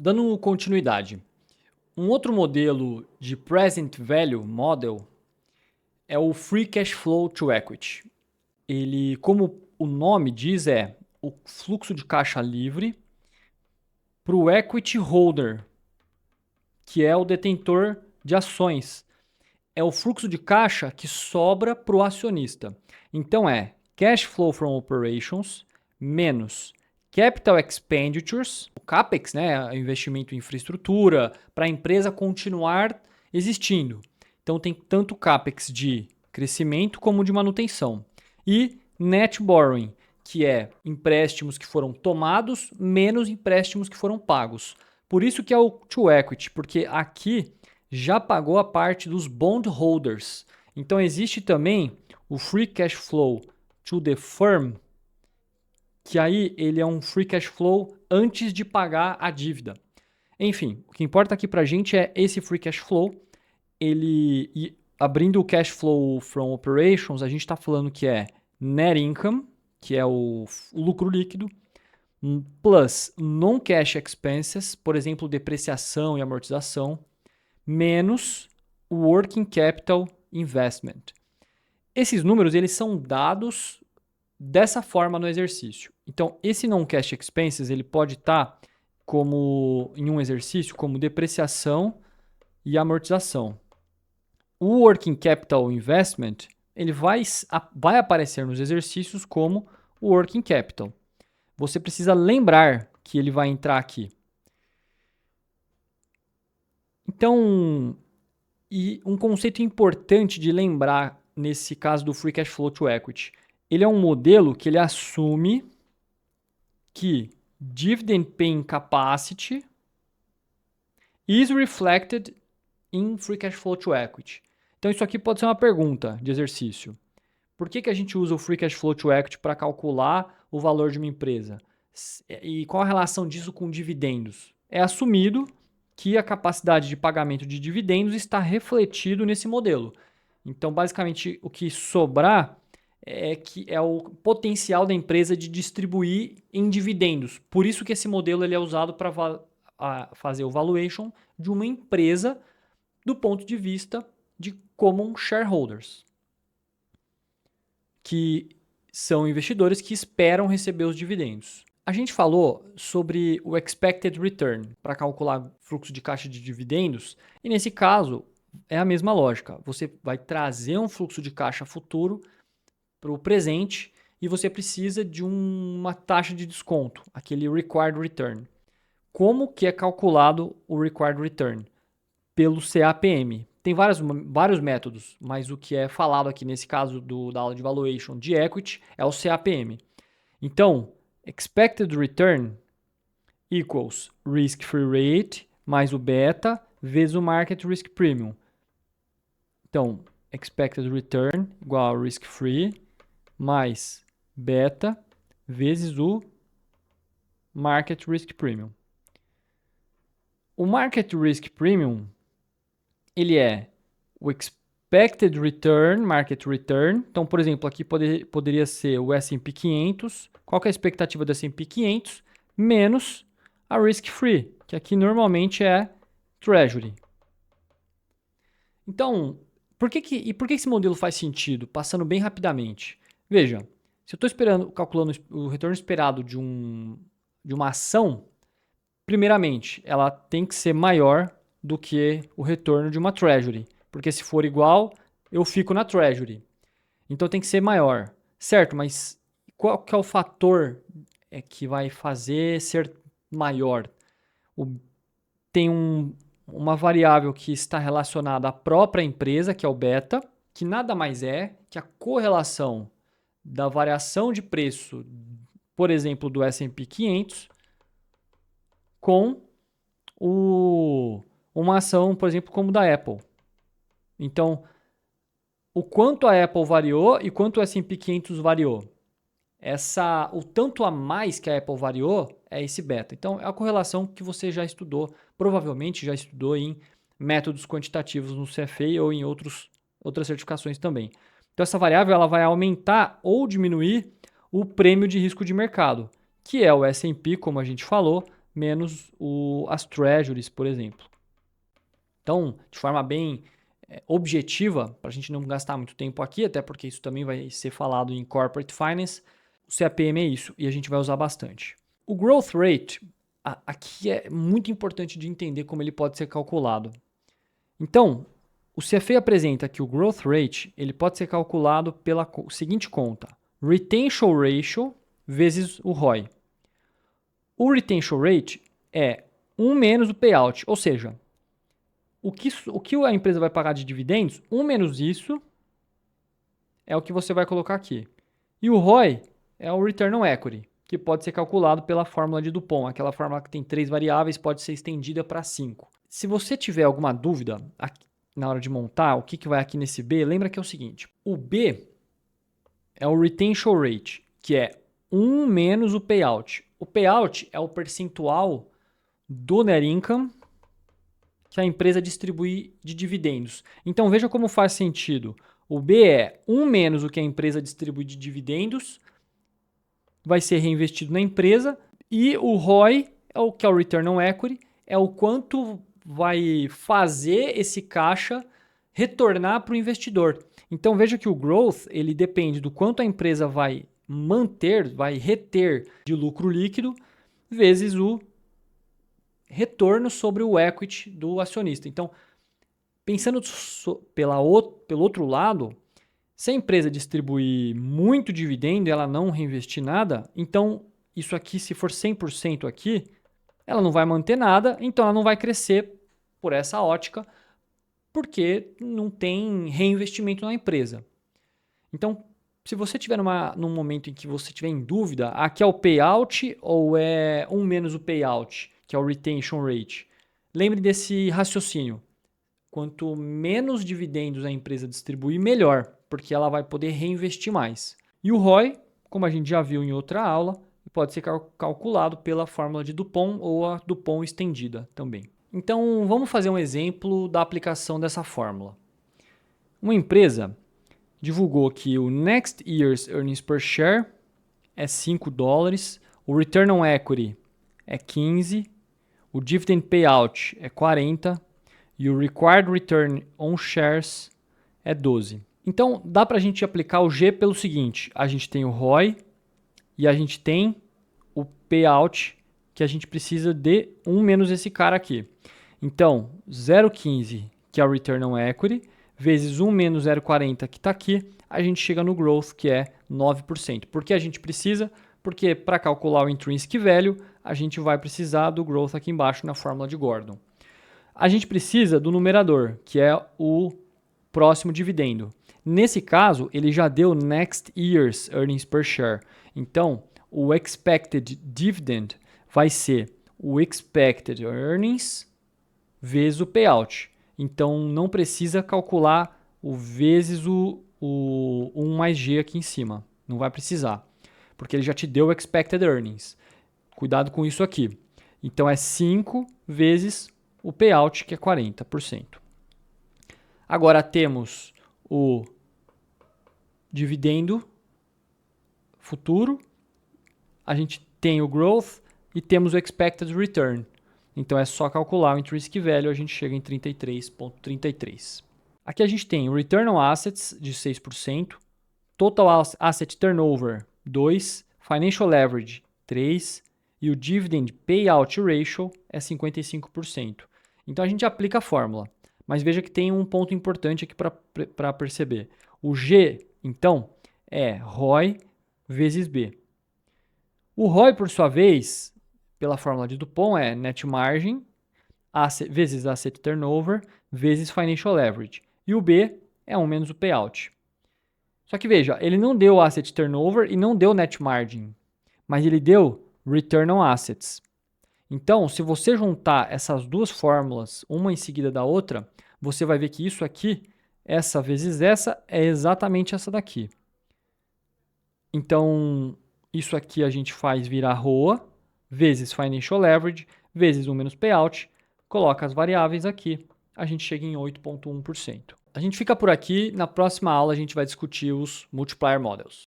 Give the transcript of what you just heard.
Dando continuidade, um outro modelo de Present Value Model é o Free Cash Flow to Equity. Ele, como o nome diz, é o fluxo de caixa livre para o equity holder, que é o detentor de ações. É o fluxo de caixa que sobra para o acionista. Então é Cash Flow from Operations menos Capital Expenditures, o CAPEX, né, investimento em infraestrutura, para a empresa continuar existindo. Então tem tanto CAPEX de crescimento como de manutenção. E Net Borrowing, que é empréstimos que foram tomados menos empréstimos que foram pagos. Por isso que é o to equity, porque aqui já pagou a parte dos bondholders. Então existe também o free cash flow to the firm, que aí ele é um free cash flow antes de pagar a dívida. Enfim, o que importa aqui pra gente é esse free cash flow. Ele, abrindo o cash flow from operations, a gente está falando que é net income, que é o lucro líquido, plus non-cash expenses, por exemplo, depreciação e amortização, menos o working capital investment. Esses números eles são dados dessa forma no exercício. Então, esse non-cash expenses ele pode estar como em um exercício como depreciação e amortização. O working capital investment ele vai aparecer nos exercícios como o working capital. Você precisa lembrar que ele vai entrar aqui. Então, e um conceito importante de lembrar nesse caso do Free Cash Flow to Equity, ele é um modelo que ele assume que Dividend Paying Capacity is reflected in Free Cash Flow to Equity. Então isso aqui pode ser uma pergunta de exercício. Por que a gente usa o Free Cash Flow to Equity para calcular o valor de uma empresa? E qual a relação disso com dividendos? É assumido que a capacidade de pagamento de dividendos está refletido nesse modelo. Então, basicamente, o que sobrar é o potencial da empresa de distribuir em dividendos. Por isso que esse modelo ele é usado para fazer o valuation de uma empresa do ponto de vista de common shareholders, que são investidores que esperam receber os dividendos. A gente falou sobre o expected return para calcular fluxo de caixa de dividendos, e nesse caso é a mesma lógica. Você vai trazer um fluxo de caixa futuro para o presente e você precisa de uma taxa de desconto, aquele required return. Como que é calculado o required return? Pelo CAPM. Tem vários métodos, mas o que é falado aqui nesse caso da aula de valuation de equity é o CAPM. Então, expected return equals risk-free rate mais o beta vezes o market risk premium. Então, expected return igual a risk-free mais beta vezes o market risk premium. O market risk premium ele é o expected return, market return. Então, por exemplo, aqui poderia ser o S&P 500. Qual que é a expectativa do S&P 500? Menos a risk-free, que aqui normalmente é Treasury. Então, por que esse modelo faz sentido? Passando bem rapidamente. Veja, se eu estou calculando o retorno esperado de uma ação, primeiramente, ela tem que ser maior do que o retorno de uma Treasury. Porque se for igual, eu fico na Treasury. Então tem que ser maior. Certo, mas qual que é o fator que vai fazer ser maior? Tem uma variável que está relacionada à própria empresa, que é o beta, que nada mais é que a correlação da variação de preço, por exemplo, do S&P 500 com uma ação, por exemplo, como da Apple. Então, o quanto a Apple variou e quanto o S&P 500 variou. O tanto a mais que a Apple variou é esse beta. Então, é a correlação que você já estudou, provavelmente já estudou em métodos quantitativos no CFA ou em outras certificações também. Então, essa variável ela vai aumentar ou diminuir o prêmio de risco de mercado, que é o S&P, como a gente falou, menos as treasuries, por exemplo. Então, de forma bem objetiva, para a gente não gastar muito tempo aqui, até porque isso também vai ser falado em Corporate Finance, o CAPM é isso, e a gente vai usar bastante. O Growth Rate, aqui é muito importante de entender como ele pode ser calculado. Então, o CFA apresenta que o Growth Rate ele pode ser calculado pela seguinte conta: Retention Ratio vezes o ROI. O Retention Rate é 1 menos o payout, ou seja, o que a empresa vai pagar de dividendos, 1 menos isso é o que você vai colocar aqui. E o ROI é o Return on Equity, que pode ser calculado pela fórmula de Dupont. Aquela fórmula que tem 3 variáveis pode ser estendida para 5. Se você tiver alguma dúvida na hora de montar o que vai aqui nesse B, lembra que é o seguinte. O B é o Retention Rate, que é 1 menos o payout. O payout é o percentual do net income que a empresa distribui de dividendos. Então veja como faz sentido. O B é 1 menos o que a empresa distribui de dividendos, vai ser reinvestido na empresa, e o ROI, que é o Return on Equity, é o quanto vai fazer esse caixa retornar para o investidor. Então veja que o growth ele depende do quanto a empresa vai manter, vai reter de lucro líquido, vezes o retorno sobre o equity do acionista. Então, pensando pelo outro lado, se a empresa distribuir muito dividendo e ela não reinvestir nada, então isso aqui, se for 100% aqui, ela não vai manter nada, então ela não vai crescer por essa ótica, porque não tem reinvestimento na empresa. Então, se você estiver num momento em que você estiver em dúvida, aqui é o payout ou é 1 menos o payout, que é o retention rate, lembre desse raciocínio. Quanto menos dividendos a empresa distribuir, melhor, porque ela vai poder reinvestir mais. E o ROI, como a gente já viu em outra aula, pode ser calculado pela fórmula de Dupont ou a Dupont estendida também. Então, vamos fazer um exemplo da aplicação dessa fórmula. Uma empresa divulgou que o Next Year's Earnings Per Share é $5, o Return on Equity é 15, o Dividend Payout é 40 e o Required Return on Shares é 12. Então, dá para a gente aplicar o G pelo seguinte: a gente tem o ROI e a gente tem o Payout, que a gente precisa de 1 menos esse cara aqui. Então, 0,15, que é o Return on Equity, vezes 1 menos 0,40, que está aqui, a gente chega no Growth, que é 9%. Por que a gente precisa? Porque para calcular o Intrinsic Value, a gente vai precisar do Growth aqui embaixo na fórmula de Gordon. A gente precisa do numerador, que é o próximo dividendo. Nesse caso, ele já deu Next Year's Earnings Per Share. Então, o Expected Dividend vai ser o Expected Earnings vezes o Payout. Então, não precisa calcular o vezes o 1 mais G aqui em cima. Não vai precisar, porque ele já te deu o Expected Earnings. Cuidado com isso aqui. Então, é 5 vezes o Payout, que é 40%. Agora temos o dividendo futuro, a gente tem o Growth e temos o Expected Return. Então é só calcular o Intrinsic Value, a gente chega em 33,33. Aqui a gente tem o Return on Assets de 6%, Total Asset Turnover 2%, Financial Leverage 3% e o Dividend Payout Ratio é 55%. Então a gente aplica a fórmula, mas veja que tem um ponto importante aqui para perceber. O G, então, é ROI vezes B. O ROI, por sua vez, pela fórmula de Dupont, é Net Margin vezes Asset Turnover vezes Financial Leverage. E o B é 1 menos o Payout. Só que veja, ele não deu Asset Turnover e não deu Net Margin, mas ele deu Return on Assets. Então, se você juntar essas duas fórmulas, uma em seguida da outra, você vai ver que isso aqui, essa vezes essa, é exatamente essa daqui. Então, isso aqui a gente faz virar ROA, vezes Financial Leverage, vezes 1 menos Payout, coloca as variáveis aqui, a gente chega em 8,1%. A gente fica por aqui, na próxima aula a gente vai discutir os Multiplier Models.